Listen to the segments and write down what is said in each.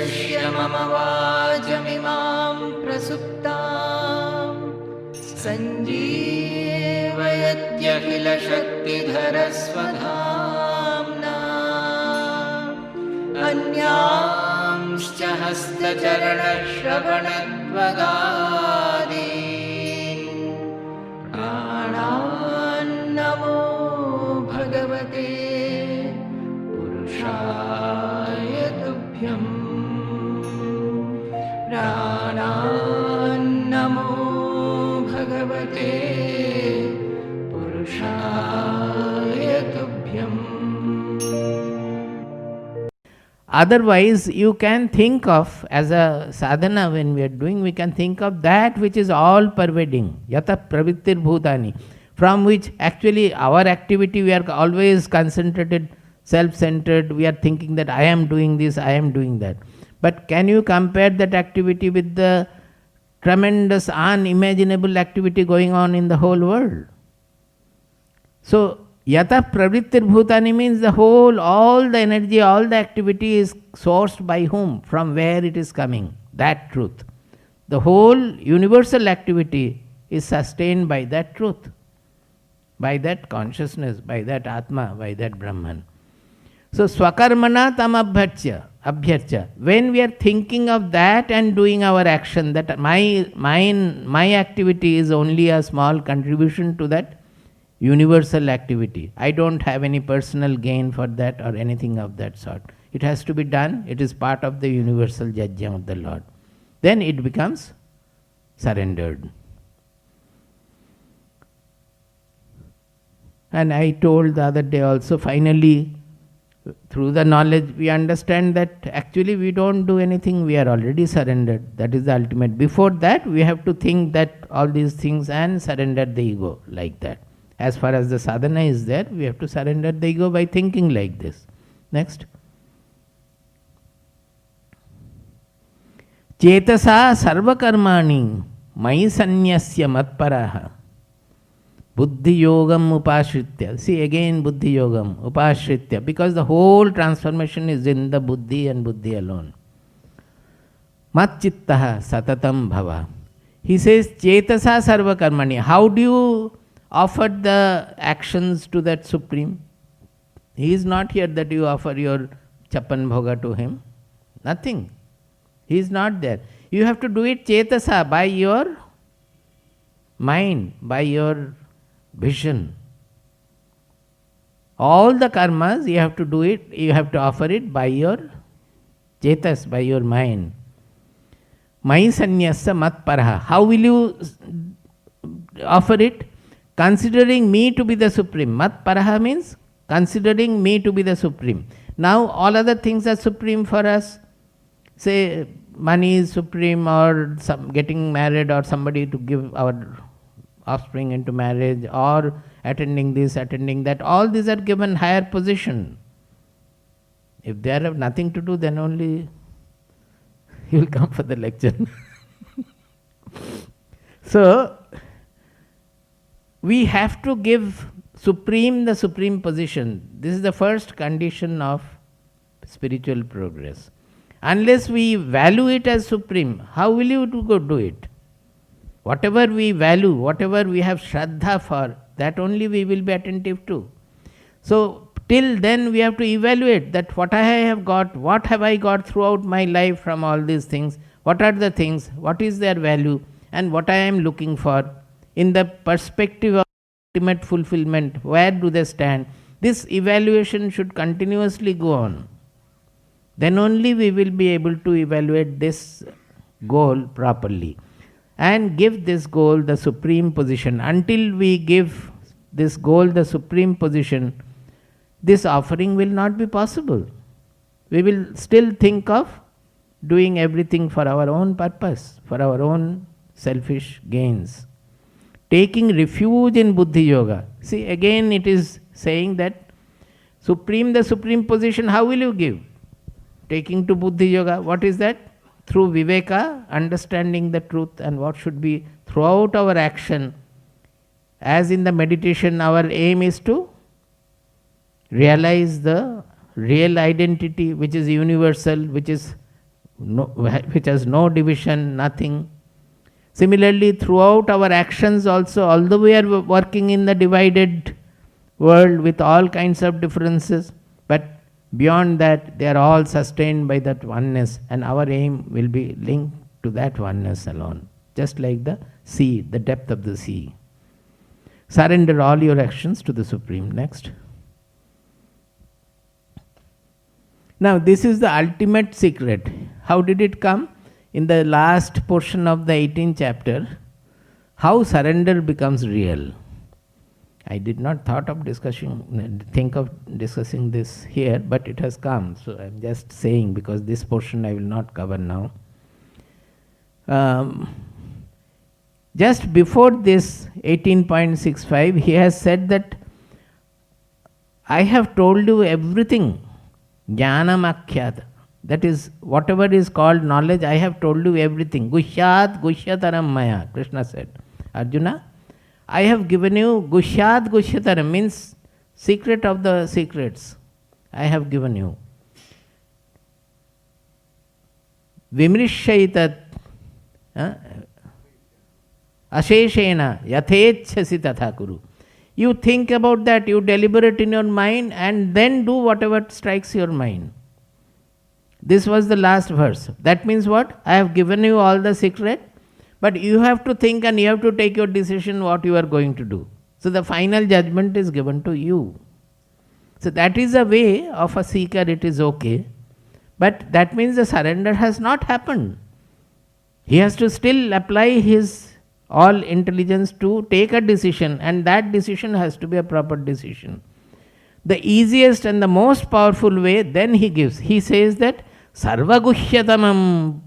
उपविश्य मम वाचमिमां प्रसुप्तां सञ्जीवयत्यखिलशक्तिधरस्वधाम्ना अन्यांश्च हस्तचरणश्रवणत्वगादीन् प्राणान्नमो भगवते पुरुषाय तुभ्यं प्राणान्नमो भगवते पुरुषाय तुभ्यम्. Otherwise, you can think of, as a sadhana when we are doing, we can think of that which is all pervading, yata pravittir bhutani, from which actually our activity we are always concentrated, self-centered, we are thinking that I am doing this, I am doing that. But can you compare that activity with the tremendous unimaginable activity going on in the whole world? So, yata pravrittir bhutani means the whole, all the energy, all the activity is sourced by whom? From where it is coming? That truth. The whole universal activity is sustained by that truth, by that consciousness, by that Atma, by that Brahman. So, swakarmana tam abhyarcha. When we are thinking of that and doing our action, that my activity is only a small contribution to that universal activity. I don't have any personal gain for that or anything of that sort. It has to be done. It is part of the universal jajya of the Lord. Then it becomes surrendered. And I told the other day also, finally, through the knowledge, we understand that actually we don't do anything, we are already surrendered. That is the ultimate. Before that, we have to think that all these things and surrender the ego like that. As far as the sadhana is there, we have to surrender the ego by thinking like this. Next. Chetasa sarva karmani mai sanyasya matparaha buddhi yogam upashritya. See again buddhi yogam upashritya, because the whole transformation is in the buddhi and buddhi alone. Mat chittaha satatam bhava. He says chetasa sarva karmani. How do you offer the actions to that Supreme? He is not here that you offer your chapan bhoga to him. Nothing. He is not there. You have to do it chetasa, by your mind, by your vision. All the karmas you have to do it, you have to offer it by your chetas, by your mind. Mai sanyasa mat paraha. How will you offer it? Considering me to be the Supreme. Mat paraha means considering me to be the Supreme. Now all other things are supreme for us. Say money is supreme, or getting married, or somebody to give our offspring into marriage, or attending this, attending that. All these are given higher position. If they have nothing to do, then only you will come for the lecture. So, we have to give Supreme the supreme position. This is the first condition of spiritual progress. Unless we value it as supreme, how will you go do it? Whatever we value, whatever we have shraddha for, that only we will be attentive to. So, till then we have to evaluate that what I have got, what have I got throughout my life from all these things, what are the things, what is their value, and what I am looking for. In the perspective of ultimate fulfillment, where do they stand? This evaluation should continuously go on. Then only we will be able to evaluate this goal properly and give this goal the supreme position. Until we give this goal the supreme position, this offering will not be possible. We will still think of doing everything for our own purpose, for our own selfish gains. Taking refuge in Buddhi Yoga. See, again it is saying that the supreme position, how will you give? Taking to Buddhi Yoga, what is that? Through Viveka, understanding the truth, and what should be throughout our action. As in the meditation, our aim is to realize the real identity which is universal, which is which has no division, nothing. Similarly, throughout our actions also, although we are working in the divided world with all kinds of differences, but beyond that, they are all sustained by that oneness, and our aim will be linked to that oneness alone. Just like the sea, the depth of the sea. Surrender all your actions to the Supreme. Next. Now, this is the ultimate secret. How did it come? In the last portion of the 18th chapter, how surrender becomes real. I did not think of discussing this here, but it has come. So I am just saying, because this portion I will not cover now. Just before this 18.65, he has said that I have told you everything. Jnanamakhyat. That is, whatever is called knowledge, I have told you everything. Gushyat Gushyataram Maya, Krishna said. Arjuna, I have given you Gushyat Gushyataram, means secret of the secrets. I have given you. Vimrishaitat Asheshena Yathechasi Tatha Kuru. You think about that, you deliberate in your mind, and then do whatever strikes your mind. This was the last verse. That means what? I have given you all the secret, but you have to think and you have to take your decision what you are going to do. So the final judgment is given to you. So that is a way of a seeker, it is okay. But that means the surrender has not happened. He has to still apply his all intelligence to take a decision, and that decision has to be a proper decision. The easiest and the most powerful way then he gives. He says that Sarvaguhyatamam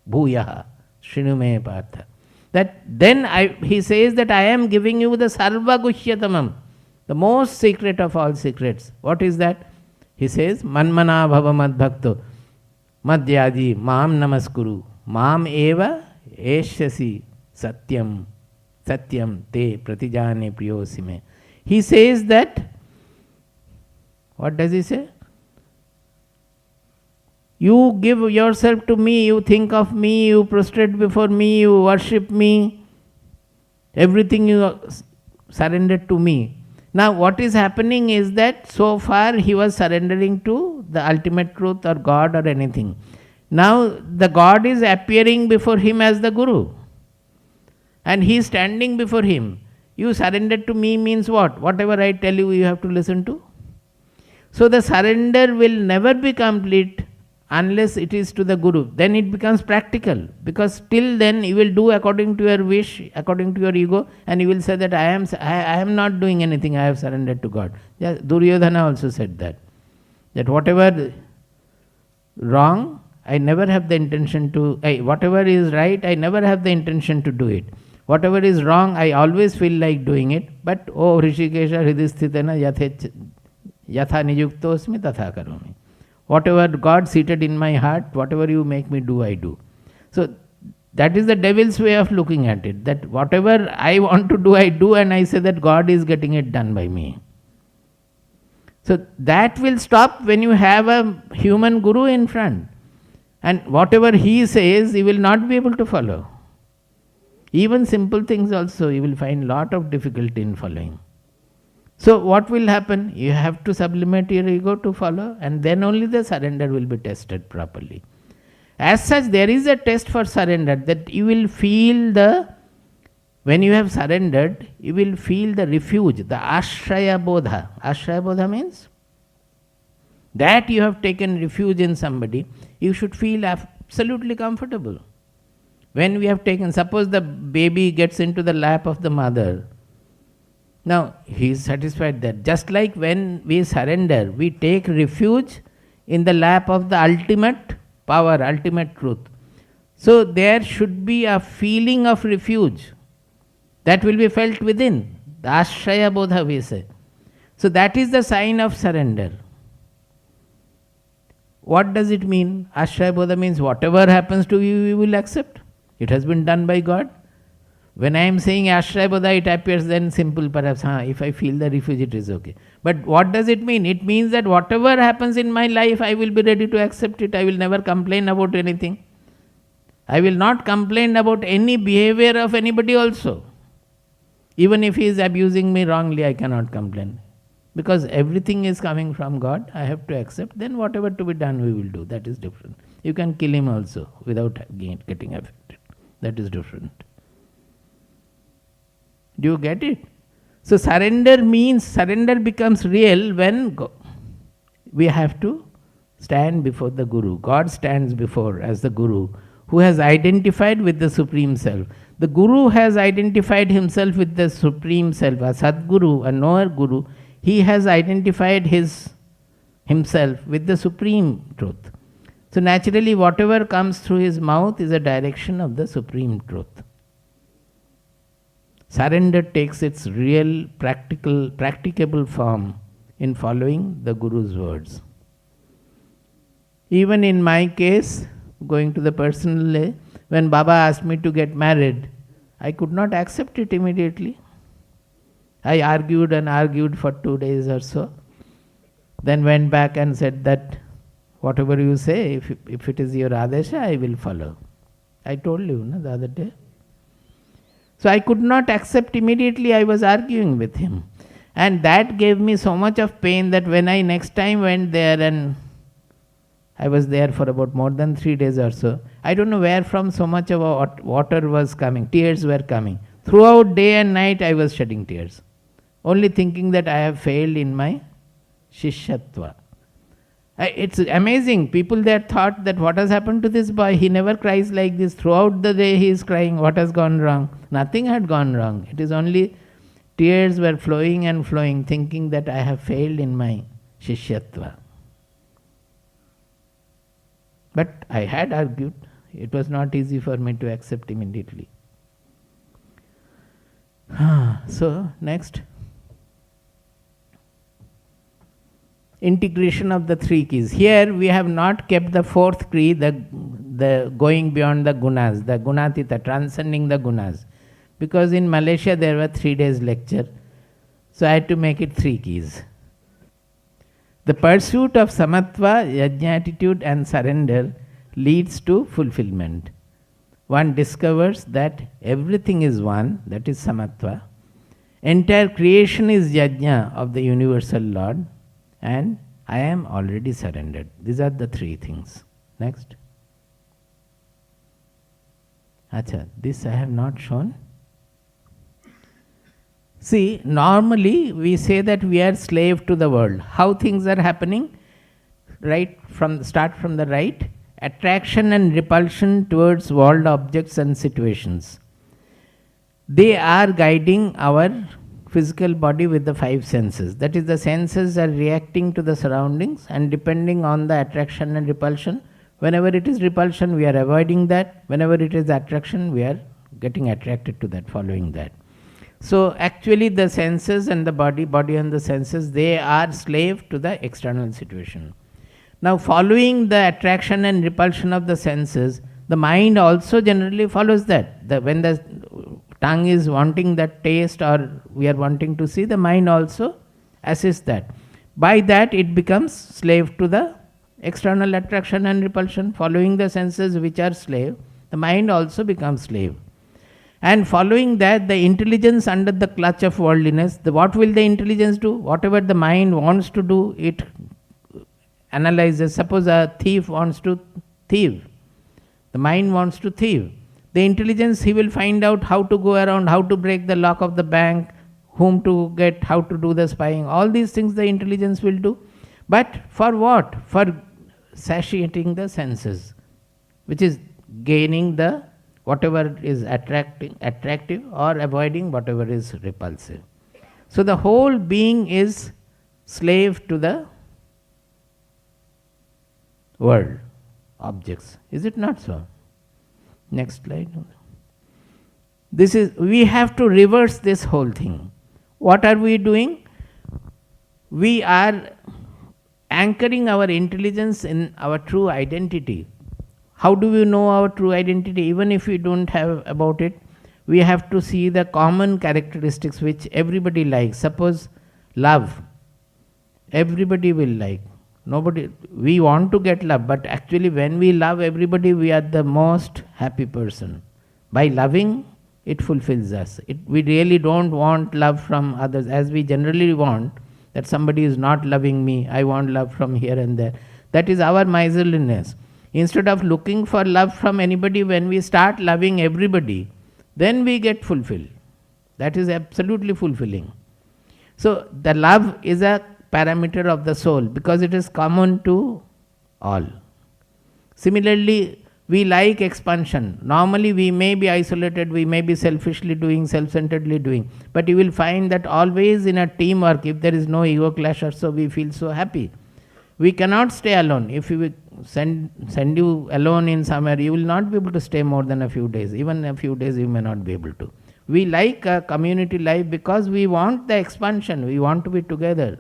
Bhuyaha Shrinume Partha. That then he says that I am giving you the Sarvaguhyatamam, the most secret of all secrets. What is that? He says, Manmana Bhava Madbhakto Madhyadi Mam Namaskuru Mam Eva Eshyasi Satyam Satyam Te Pratijane Priyosime. He says that, what does he say? You give yourself to me, you think of me, you prostrate before me, you worship me, everything you surrender to me. Now what is happening is that so far he was surrendering to the ultimate truth or God or anything. Now the God is appearing before him as the Guru, and he is standing before him. You surrender to me means what? Whatever I tell you, you have to listen to. So the surrender will never be complete unless it is to the Guru. Then it becomes practical, because till then you will do according to your wish, according to your ego, and you will say that I am not doing anything, I have surrendered to God. Duryodhana also said that whatever wrong, I never have the intention to, whatever is right, I never have the intention to do it. Whatever is wrong, I always feel like doing it. But, oh Hrishikesha Hridisthitena Yatha Niyuktosmi Tatha Karomi. Whatever God seated in my heart, whatever you make me do, I do. So that is the devil's way of looking at it. That whatever I want to do, I do, and I say that God is getting it done by me. So that will stop when you have a human guru in front. And whatever he says, you will not be able to follow. Even simple things also, you will find lot of difficulty in following. So what will happen? You have to sublimate your ego to follow, and then only the surrender will be tested properly. As such, there is a test for surrender, that you will feel when you have surrendered, you will feel the refuge, the ashraya bodha. Ashraya bodha means that you have taken refuge in somebody, you should feel absolutely comfortable. When we have taken, suppose the baby gets into the lap of the mother, now he is satisfied that. Just like when we surrender, we take refuge in the lap of the ultimate power, ultimate truth. So there should be a feeling of refuge that will be felt within. The ashraya bodha we say. So that is the sign of surrender. What does it mean? Ashraya bodha means whatever happens to you, you will accept. It has been done by God. When I am saying Ashray Bodha, it appears then simple, perhaps, if I feel the refuge, it is okay. But what does it mean? It means that whatever happens in my life, I will be ready to accept it. I will never complain about anything. I will not complain about any behavior of anybody also. Even if he is abusing me wrongly, I cannot complain. Because everything is coming from God, I have to accept. Then whatever to be done, we will do. That is different. You can kill him also without getting affected. That is different. Do you get it? So surrender means, surrender becomes real when we have to stand before the Guru. God stands before as the Guru, who has identified with the Supreme Self. The Guru has identified himself with the Supreme Self. A Sadguru, a knower Guru, he has identified himself with the Supreme Truth. So naturally, whatever comes through his mouth is a direction of the Supreme Truth. Surrender takes its real practicable form in following the Guru's words. Even in my case, going to the personal, when Baba asked me to get married, I could not accept it immediately. I argued and argued for 2 days or so. Then went back and said that whatever you say, if it is your Adesha, I will follow. I told you the other day. So I could not accept immediately. I was arguing with him. And that gave me so much of pain that when I next time went there, and I was there for about more than 3 days or so, I don't know where from so much of water was coming. Tears were coming. Throughout day and night I was shedding tears. Only thinking that I have failed in my Shishyatva. It's amazing. People there thought that what has happened to this boy? He never cries like this. Throughout the day he is crying. What has gone wrong? Nothing had gone wrong. It is only tears were flowing and flowing, thinking that I have failed in my Shishyatva. But I had argued. It was not easy for me to accept immediately. So, next. Integration of the 3 keys. Here we have not kept the 4th key, the going beyond the gunas, the gunatita, transcending the gunas. Because in Malaysia there were 3 days lecture. So I had to make it 3 keys. The pursuit of samatva, yajnatitude and surrender leads to fulfillment. One discovers that everything is one, that is samatva. Entire creation is yajna of the universal Lord, and I am already surrendered. These are the 3 things. Next. Acha, this I have not shown. See, normally we say that we are slave to the world. How things are happening? Start from the right. Attraction and repulsion towards world objects and situations. They are guiding our physical body with the 5 senses. That is, the senses are reacting to the surroundings, and depending on the attraction and repulsion, whenever it is repulsion, we are avoiding that. Whenever it is attraction, we are getting attracted to that, following that. So actually the senses and the body and the senses, they are slave to the external situation. Now following the attraction and repulsion of the senses, the mind also generally follows that. When the tongue is wanting that taste, or we are wanting to see, the mind also assists that. By that it becomes slave to the external attraction and repulsion. Following the senses which are slave, the mind also becomes slave. And following that, the intelligence under the clutch of worldliness, what will the intelligence do? Whatever the mind wants to do, it analyzes. Suppose a thief wants to thieve. The mind wants to thieve. The intelligence, he will find out how to go around, how to break the lock of the bank, whom to get, how to do the spying. All these things the intelligence will do. But for what? For satiating the senses, which is gaining the whatever is attractive, or avoiding whatever is repulsive. So the whole being is slave to the world objects. Is it not so? Next slide. We have to reverse this whole thing. What are we doing? We are anchoring our intelligence in our true identity. How do we know our true identity? Even if we don't have about it, we have to see the common characteristics which everybody likes. Suppose love, everybody will like. Nobody, we want to get love, but actually when we love everybody, we are the most happy person. By loving, it fulfills us. We really don't want love from others as we generally want that somebody is not loving me, I want love from here and there. That is our miserliness. Instead of looking for love from anybody, when we start loving everybody, then we get fulfilled. That is absolutely fulfilling. So the love is a parameter of the soul because it is common to all. Similarly, we like expansion. Normally we may be isolated, we may be selfishly doing, self-centeredly doing, but you will find that always in a teamwork, if there is no ego clash or so, we feel so happy. We cannot stay alone. If we send you alone in somewhere, you will not be able to stay more than a few days. Even a few days you may not be able to. We like a community life because we want the expansion, we want to be together.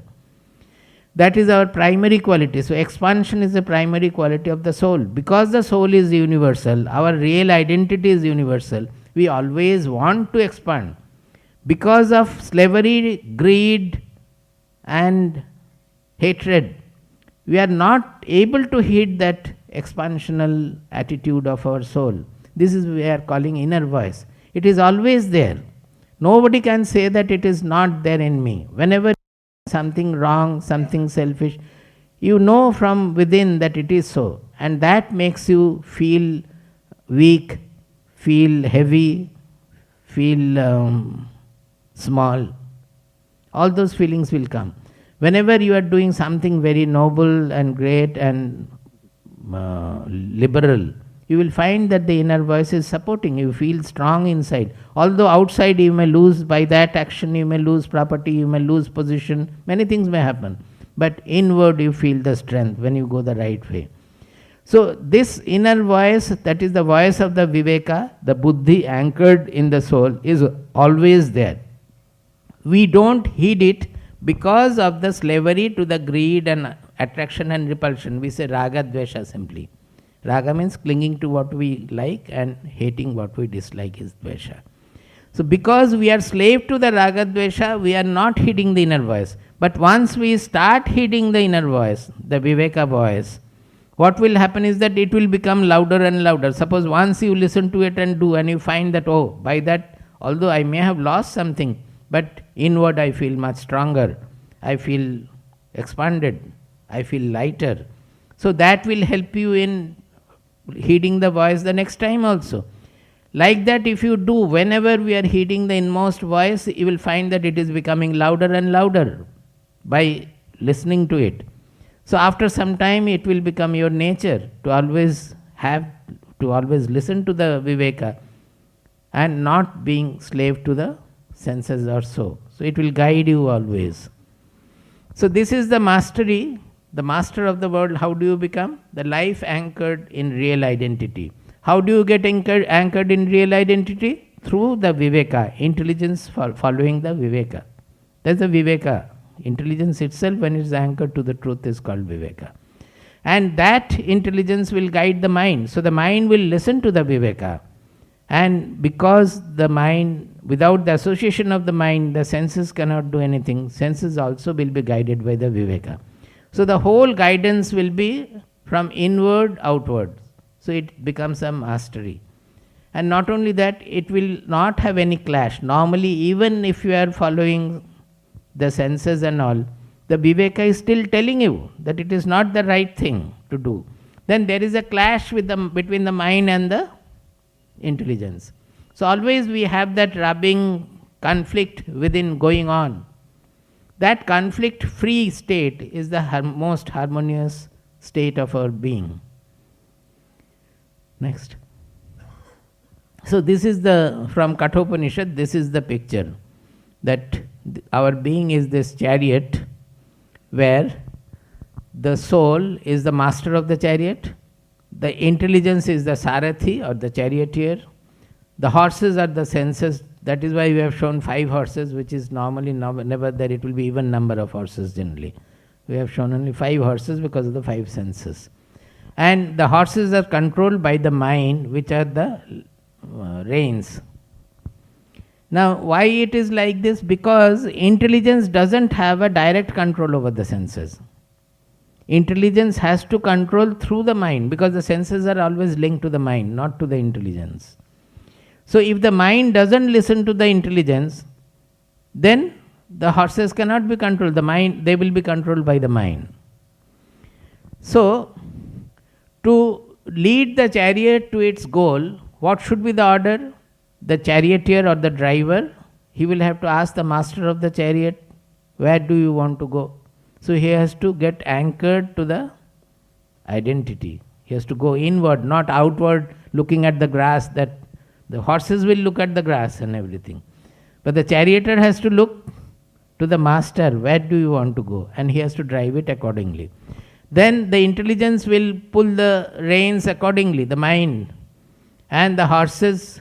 That is our primary quality. So expansion is the primary quality of the soul. Because the soul is universal, our real identity is universal, we always want to expand. Because of slavery, greed and hatred, we are not able to hit that expansional attitude of our soul. This is we are calling inner voice. It is always there. Nobody can say that it is not there in me. Whenever something wrong, something selfish, you know from within that it is so. And that makes you feel weak, feel heavy, feel small. All those feelings will come. Whenever you are doing something very noble and great and liberal, you will find that the inner voice is supporting. You feel strong inside. Although outside you may lose, by that action you may lose property, you may lose position, many things may happen. But inward you feel the strength when you go the right way. So this inner voice, that is the voice of the Viveka, the Buddhi anchored in the soul, is always there. We don't heed it because of the slavery to the greed and attraction and repulsion. We say raga dvesha simply. Raga means clinging to what we like and hating what we dislike is dvesha. So because we are slave to the raga dvesha, we are not heeding the inner voice. But once we start heeding the inner voice, the Viveka voice, what will happen is that it will become louder and louder. Suppose once you listen to it and do, and you find that, oh, by that, although I may have lost something, but inward I feel much stronger, I feel expanded, I feel lighter. So that will help you in heeding the voice the next time also. Like that, if you do, whenever we are heeding the inmost voice, you will find that it is becoming louder and louder by listening to it. So after some time it will become your nature to always listen to the Viveka and not being slave to the senses or so. So it will guide you always. So this is the mastery, the master of the world. How do you become? The life anchored in real identity. How do you get anchored in real identity? Through the Viveka, intelligence following the Viveka. That's the Viveka. Intelligence itself, when it is anchored to the truth, is called Viveka. And that intelligence will guide the mind. So the mind will listen to the Viveka. And because the mind, without the association of the mind, the senses cannot do anything. Senses also will be guided by the Viveka. So the whole guidance will be from inward outward. So it becomes a mastery. And not only that, it will not have any clash. Normally, even if you are following the senses and all, the Viveka is still telling you that it is not the right thing to do. Then there is a clash between the mind and the intelligence. So always we have that rubbing conflict within going on. That conflict-free state is the most harmonious state of our being. Next. So this is from Kathopanishad, this is the picture, that our being is this chariot where the soul is the master of the chariot, the intelligence is the sarathi or the charioteer, the horses are the senses. That is why we have shown 5 horses, which is normally never there. It will be even number of horses generally. We have shown only 5 horses because of the 5 senses. And the horses are controlled by the mind, which are the reins. Now, why it is like this? Because intelligence doesn't have a direct control over the senses. Intelligence has to control through the mind, because the senses are always linked to the mind, not to the intelligence. So if the mind doesn't listen to the intelligence, then the horses cannot be controlled. The mind, they will be controlled by the mind. So to lead the chariot to its goal, what should be the order? The charioteer or the driver, he will have to ask the master of the chariot, where do you want to go? So he has to get anchored to the identity. He has to go inward, not outward, looking at the grass. That the horses will look at the grass and everything. But the charioteer has to look to the master, where do you want to go? And he has to drive it accordingly. Then the intelligence will pull the reins accordingly, the mind, and the horses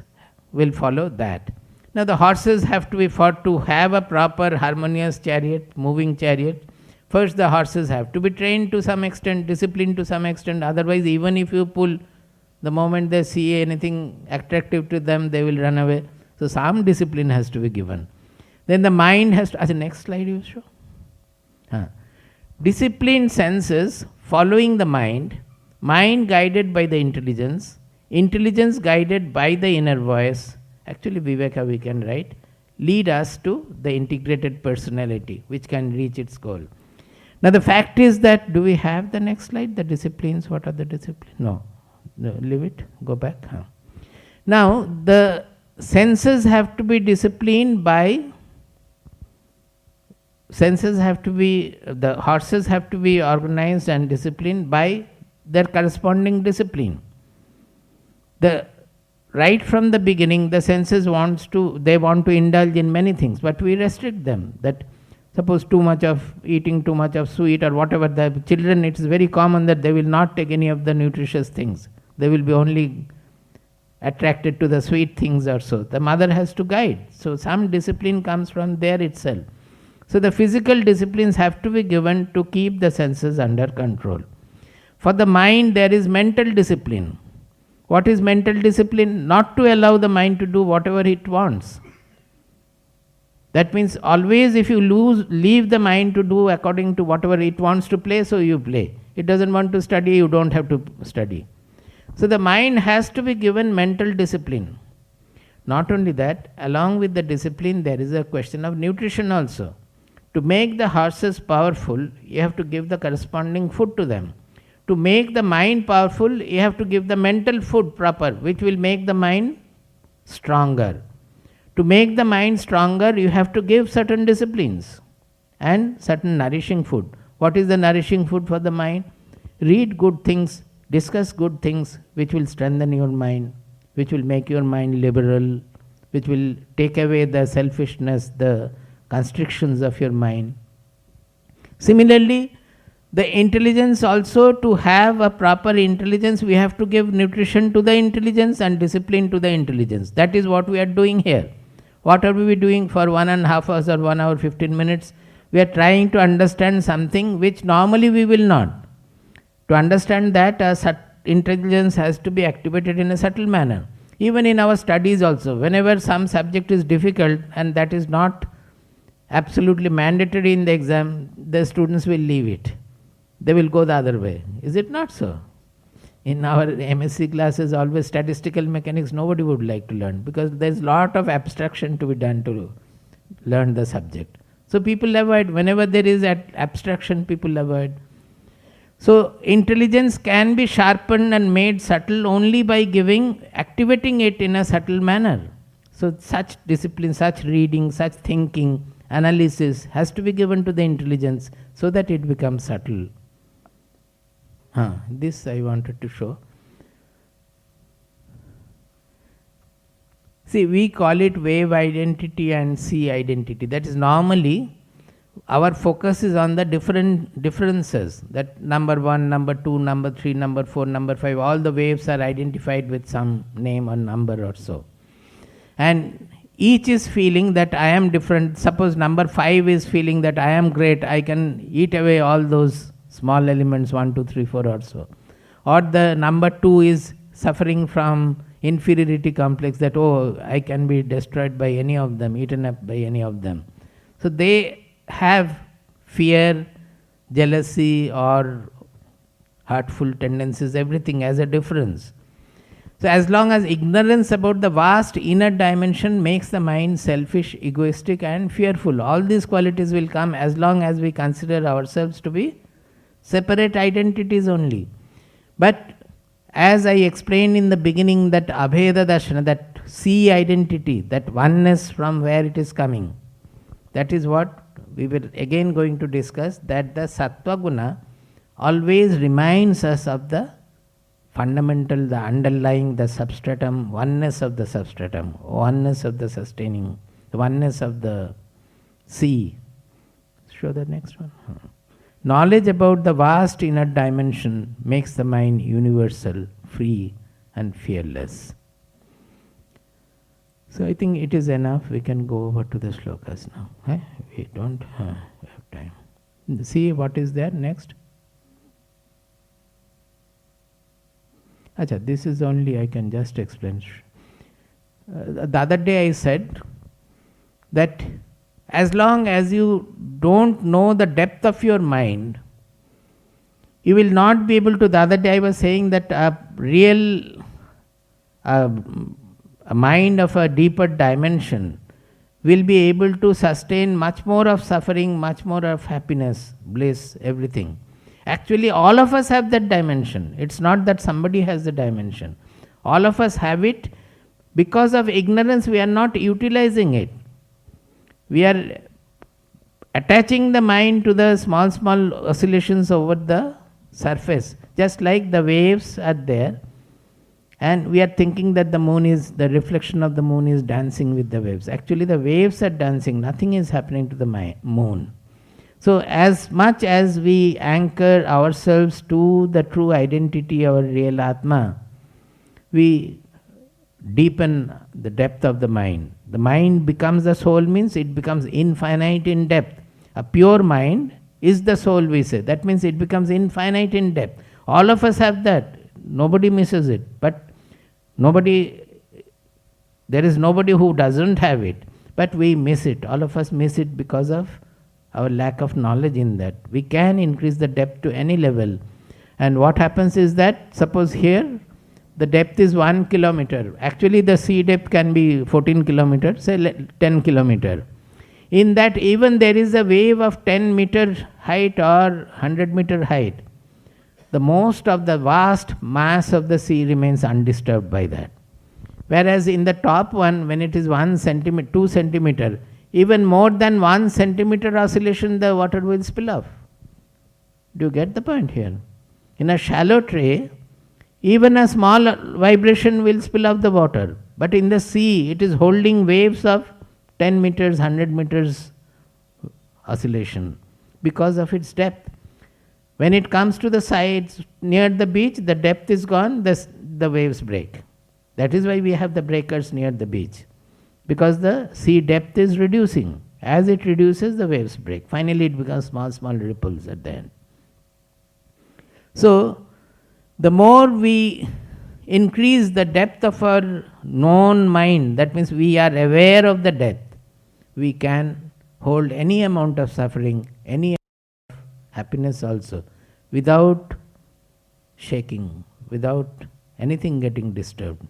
will follow that. Now the horses have to be, for to have a proper harmonious chariot, moving chariot, first the horses have to be trained to some extent, disciplined to some extent. Otherwise, even if you pull, the moment they see anything attractive to them, they will run away. So some discipline has to be given. Then the mind has to, as the next slide you show. Disciplined senses following the mind, mind guided by the intelligence, intelligence guided by the inner voice. Actually, Viveka we can write, lead us to the integrated personality which can reach its goal. Now the fact is that, do we have the next slide, the disciplines? What are the disciplines? No, leave it, go back. Now the senses have to be disciplined by, senses have to be, the horses have to be organized and disciplined by their corresponding discipline. Right from the beginning, the senses want to indulge in many things, but we restrict them. That suppose eating too much of sweet or whatever, the children, it is very common that they will not take any of the nutritious things. They will be only attracted to the sweet things or so. The mother has to guide. So some discipline comes from there itself. So the physical disciplines have to be given to keep the senses under control. For the mind, there is mental discipline. What is mental discipline? Not to allow the mind to do whatever it wants. That means always if you leave the mind to do according to whatever it wants to play, so you play. It doesn't want to study, you don't have to study. So the mind has to be given mental discipline. Not only that, along with the discipline, there is a question of nutrition also. To make the horses powerful, you have to give the corresponding food to them. To make the mind powerful, you have to give the mental food proper, which will make the mind stronger. To make the mind stronger, you have to give certain disciplines and certain nourishing food. What is the nourishing food for the mind? Read good things, discuss good things, which will strengthen your mind, which will make your mind liberal, which will take away the selfishness, the constrictions of your mind. Similarly, the intelligence also, to have a proper intelligence, we have to give nutrition to the intelligence and discipline to the intelligence. That is what we are doing here. What are we doing for 1.5 hours or 1 hour 15 minutes? We are trying to understand something which normally we will not. To understand that, intelligence has to be activated in a subtle manner. Even in our studies also, whenever some subject is difficult and that is not absolutely mandatory in the exam, the students will leave it. They will go the other way. Is it not so? In our MSc classes, always statistical mechanics, nobody would like to learn, because there is a lot of abstraction to be done to learn the subject. So people avoid, whenever there is abstraction, people avoid. So intelligence can be sharpened and made subtle only by activating it in a subtle manner. So such discipline, such reading, such thinking, analysis has to be given to the intelligence so that it becomes subtle. This I wanted to show. See, we call it wave identity and sea identity. That is, normally our focus is on the differences. That number 1, number 2, number 3, number 4, number 5, all the waves are identified with some name or number or so. And each is feeling that I am different. Suppose number 5 is feeling that I am great, I can eat away all those small elements, 1, 2, 3, 4 or so. Or the number 2 is suffering from inferiority complex that, oh, I can be destroyed by any of them, eaten up by any of them. So they have fear, jealousy, or hurtful tendencies, everything as a difference. So as long as ignorance about the vast inner dimension makes the mind selfish, egoistic, and fearful, all these qualities will come as long as we consider ourselves to be separate identities only. But as I explained in the beginning, that Abheda Darshana, that see identity, that oneness from where it is coming, that is what we were again going to discuss, that the Sattva Guna always reminds us of the fundamental, the underlying, the substratum, oneness of the substratum, oneness of the sustaining, the oneness of the sea. Show the next one. Knowledge about the vast inner dimension makes the mind universal, free, and fearless. So I think it is enough. We can go over to the shlokas now. We don't have time. See what is there next. Acha, this is only, I can just explain. The other day I said that as long as you don't know the depth of your mind, you will not be able to. The other day I was saying that a real a mind of a deeper dimension will be able to sustain much more of suffering, much more of happiness, bliss, everything. Actually, all of us have that dimension. It's not that somebody has the dimension. All of us have it. Because of ignorance, we are not utilizing it. We are attaching the mind to the small, small oscillations over the surface. Just like the waves are there. And we are thinking that the moon is, the reflection of the moon is dancing with the waves. Actually, the waves are dancing. Nothing is happening to the moon. So as much as we anchor ourselves to the true identity, our real Atma, we deepen the depth of the mind. The mind becomes the soul, means it becomes infinite in depth. A pure mind is the soul, we say. That means it becomes infinite in depth. All of us have that. Nobody misses it. But there is nobody who doesn't have it. But we miss it. All of us miss it because of our lack of knowledge in that. We can increase the depth to any level. And what happens is that, suppose here, the depth is 1 kilometer. Actually, the sea depth can be 14 kilometers, say 10 kilometer. In that, even there is a wave of 10 meter height or 100 meter height. The most of the vast mass of the sea remains undisturbed by that. Whereas in the top one, when it is 1 centimeter, 2 centimeter, even more than 1 centimeter oscillation, the water will spill off. Do you get the point here? In a shallow tray, even a small vibration will spill off the water. But in the sea, it is holding waves of 10 meters, 100 meters oscillation because of its depth. When it comes to the sides near the beach, the depth is gone, the waves break. That is why we have the breakers near the beach. Because the sea depth is reducing. As it reduces, the waves break. Finally, it becomes small, small ripples at the end. So, the more we increase the depth of our known mind, that means we are aware of the depth, we can hold any amount of suffering, any amount of happiness also, without shaking, without anything getting disturbed.